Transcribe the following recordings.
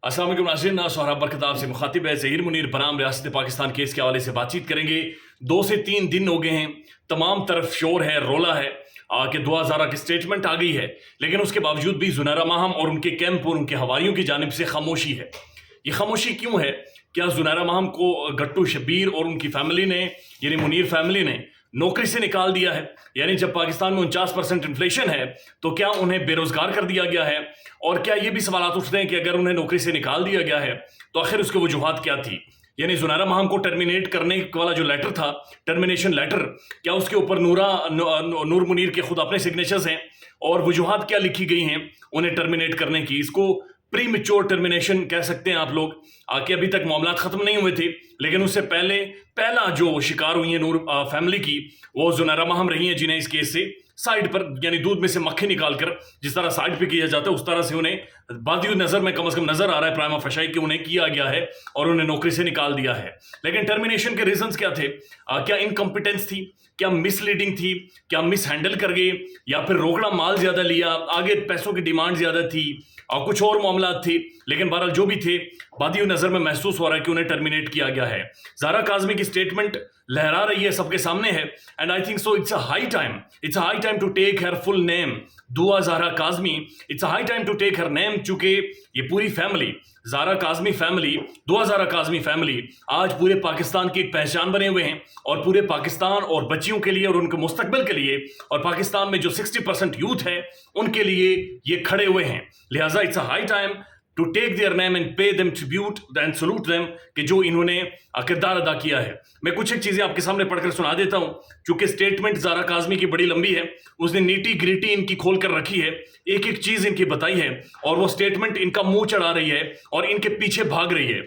अस्सलाम वालेकुम नाज़रीन, सोहराब बरकताब से मुखातिब है ज़हीर मुनीर बनाम रियासत पाकिस्तान केस के हवाले से बातचीत करेंगे। 2 से 3 दिन हो गए हैं, तमाम तरफ शोर है, रोला है कि 2000 की स्टेटमेंट आ गई है, लेकिन उसके बावजूद भी ज़ुनैरा माहम और उनके कैंप और उनके हवारियों की जानिब से खामोशी है। ये खामोशी क्यों है? क्या ज़ुनैरा माहम को गट्टू शब्बीर और उनकी फैमिली ने, यानी मुनीर फैमिली ने नौकरी से निकाल दिया है? यानी जब पाकिस्तान में 49% इन्फ्लेशन है तो क्या उन्हें बेरोजगार कर दिया गया है? और क्या ये भी सवाल उठते हैं कि अगर उन्हें नौकरी से निकाल दिया गया है तो आखिर उसकी वजूहात क्या थी? यानी ज़ुनैरा माहम को टर्मिनेट करने वाला जो लेटर था, टर्मिनेशन लेटर, क्या उसके ऊपर नूर मुनीर के खुद अपने सिग्नेचर्स हैं? और वजूहात क्या लिखी गई हैं उन्हें टर्मिनेट करने की? इसको प्री मैच्योर टर्मिनेशन कह सकते हैं आप लोग, कि अभी तक मामला खत्म नहीं हुए थे, लेकिन उससे पहले पहला जो शिकार हुई है नूर फैमिली की, वो ज़ुनैरा माहम रही हैं, जिन्हें इस केस से साइड पर, यानी दूध में से मक्खी निकालकर जिस तरह साइड पे किया जाता है उस तरह से उन्हें बादी नजर में कम से कम नजर आ रहा है प्राइमा फशाई कि उन्हें किया गया है और उन्हें नौकरी से निकाल दिया है। लेकिन टर्मिनेशन के रीजंस क्या थे? क्या इनकम्पिटेंस थी? क्या मिसलीडिंग थी? क्या मिस हैंडल कर गए? या फिर रोकड़ा माल ज्यादा लिया, आगे पैसों की डिमांड ज्यादा थी और कुछ और मामला थे? लेकिन बहरहाल जो भी थे, बादी नजर में महसूस हो रहा है कि उन्हें टर्मिनेट किया गया है। ज़हरा काज़मी की स्टेटमेंट लहरा रही है, सबके सामने है, and I think so it's a high time to take her full name, Dua Zahra Kazmi. It's a high time to take her name, चूंकि ये पूरी फैमिली, ज़हरा काज़मी फैमिली, दुआ ज़हरा काज़मी फैमिली, आज पूरे पाकिस्तान की एक पहचान बने हुए हैं और पूरे पाकिस्तान और बच्चियों के लिए और उनके मुस्तकबिल के लिए और पाकिस्तान में जो 60% यूथ है उनके लिए ये खड़े हुए हैं। लिहाजा it's a high time to take their name and pay them tribute and salute them, कि जो इन्होंने किरदार अदा किया है। मैं कुछ एक चीजें आपके सामने पढ़कर सुना देता हूं, क्योंकि स्टेटमेंट ज़हरा काज़मी की बड़ी लंबी है, उसने नीटी ग्रिटी इनकी खोल कर रखी है, एक एक चीज इनकी बताई है और वो स्टेटमेंट इनका मुंह चढ़ा रही है और इनके पीछे भाग रही है।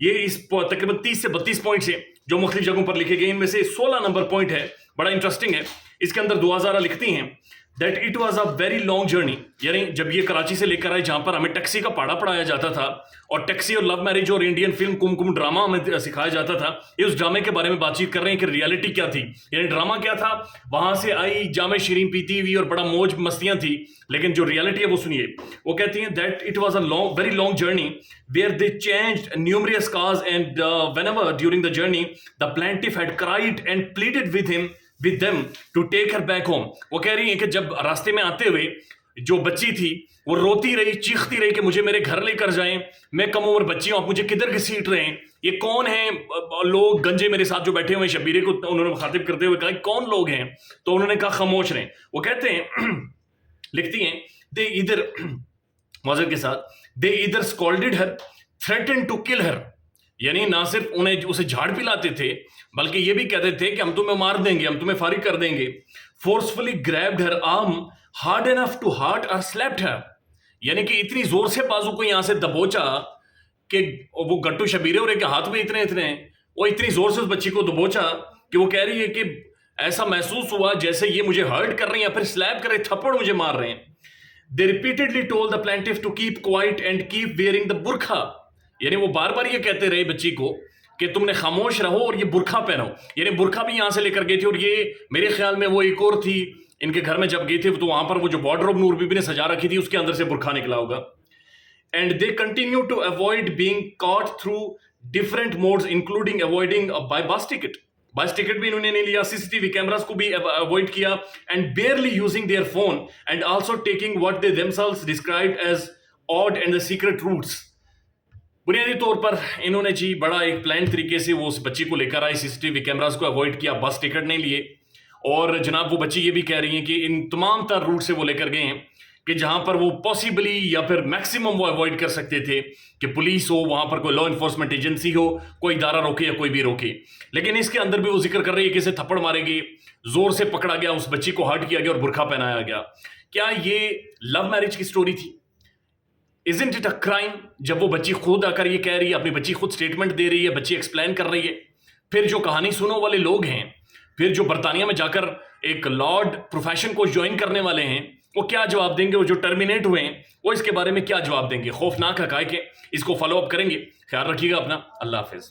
ये इस तकरीबन 30 से 32 पॉइंट है जो मुख्तलिफ जगहों पर लिखे गए, इनमें से 16 नंबर पॉइंट है, बड़ा इंटरेस्टिंग है। इसके अंदर दुआ ज़हरा लिखती हैं that it was a very long journey, यानी जब ये कराची से लेकर आए जहां पर हमें टैक्सी का पढ़ा पढ़ाया जाता था और टैक्सी और लव मैरिज और इंडियन फिल्म कुमकुम ड्रामा हमें सिखाया जाता था, ये उस ड्रामे के बारे में बातचीत कर रहे हैं कि रियलिटी क्या थी, यानी ड्रामा क्या था। वहां से आई, जामे शीरीन पीती हुई और बड़ा मौज मस्तियां थी, लेकिन जो रियलिटी है वो सुनिए। वो कहती हैं that it was a very long journey where they changed numerous cars and whenever during the journey the plaintiff had cried and pleaded with them to take her back home। वो कह रही हैं कि जब रास्ते में आते हुए जो बच्ची थी वो रोती रही, चीखती रही कि मुझे मेरे घर लेकर जाएं, मैं कम उम्र बच्ची हूं, आप मुझे किधर घसीट रहे हैं, ये कौन हैं लोग गंजे मेरे साथ जो बैठे हुए हैं। शब्बीरे को उन्होंने मुखातिब करते हुए कहा कौन लोग हैं, तो उन्होंने कहा खामोश रहें। वो कहते हैं लिखती हैं दे इधर मौजूद के साथ दे इधर scolded her, threaten to kill her, यानी ना सिर्फ उन्हें उसे झाड़ पिलाते थे बल्कि ये भी कहते थे कि हम तुम्हें मार देंगे, हम तुम्हें फारिग कर देंगे। Forcefully grabbed her arm hard enough to hurt और स्लैप्ड हर, यानी कि इतनी जोर से बाजू को यहां से दबोचा कि वो गट्टू शबीरे और के हाथ में इतने वो इतनी जोर से उस बच्ची को दबोचा कि वो कह रही है कि ऐसा महसूस हुआ जैसे ये मुझे हर्ट कर रही है, फिर स्लैप कर रहे, थप्पड़ मुझे मार रहे हैं। They repeatedly told the plaintiff to keep quiet and keep wearing the burqa, यानी वो बार बार ये कहते रहे बच्ची को कि तुमने खामोश रहो और ये बुरखा पहनो, यानी बुरखा भी यहां से लेकर गए थे। और ये मेरे ख्याल में वो एक और थी इनके घर में जब गए थे तो वहां पर वो जो बॉर्डर ऑफ नूर बीबी ने सजा रखी थी उसके अंदर से बुरखा निकला होगा। And they continue to avoid being caught through different modes including avoiding buy bus ticket, bus ticket भी इन्होंने नहीं लिया, सीसीटीवी कैमरास को भी अवॉइड किया, and barely using their phone and also taking what they themselves described as odd and the secret routes. बुनियादी तौर पर इन्होंने जी बड़ा एक प्लान तरीके से वो उस बच्ची को लेकर आए, सीसीटीवी कैमरास को अवॉइड किया, बस टिकट नहीं लिए, और जनाब वो बच्ची ये भी कह रही है कि इन तमाम तर रूट से वो लेकर गए हैं कि जहां पर वो पॉसिबली या फिर मैक्सिमम वो अवॉइड कर सकते थे कि पुलिस हो, वहां पर कोई लॉ इन्फोर्समेंट एजेंसी हो, कोई इदारा रोके या कोई भी रोके। लेकिन इसके अंदर भी वो जिक्र कर रही है कि इसे थप्पड़ मारेगी, जोर से पकड़ा गया, उस बच्ची को हर्ट किया गया और बुरखा पहनाया गया। क्या ये लव मैरिज की स्टोरी थी? Isn't it a crime? जब वो बच्ची खुद आकर ये कह रही है, अपनी बच्ची खुद स्टेटमेंट दे रही है, बच्ची एक्सप्लेन कर रही है, फिर जो कहानी सुनो वाले लोग हैं, फिर जो बरतानिया में जाकर एक लॉर्ड प्रोफेशन को ज्वाइन करने वाले हैं, वो क्या जवाब देंगे? वो जो टर्मिनेट हुए हैं वो इसके बारे में क्या जवाब देंगे? खौफनाक हकायक है, इसको फॉलो अप करेंगे। ख्याल रखिएगा अपना, अल्लाह हाफिज।